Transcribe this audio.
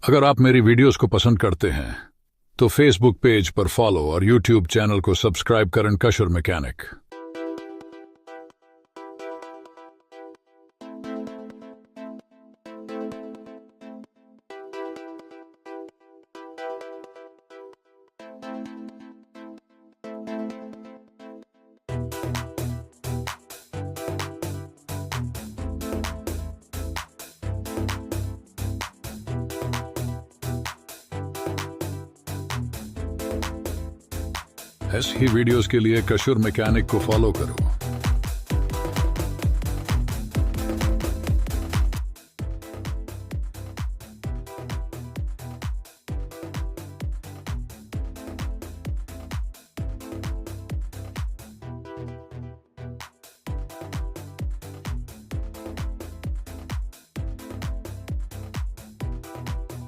अगर आप मेरी वीडियोस को पसंद करते हैं तो फेसबुक पेज पर फॉलो और यूट्यूब चैनल को सब्सक्राइब करें कशर मैकेनिक। ऐसी ही वीडियोस के लिए कशर मैकेनिक को फॉलो करो।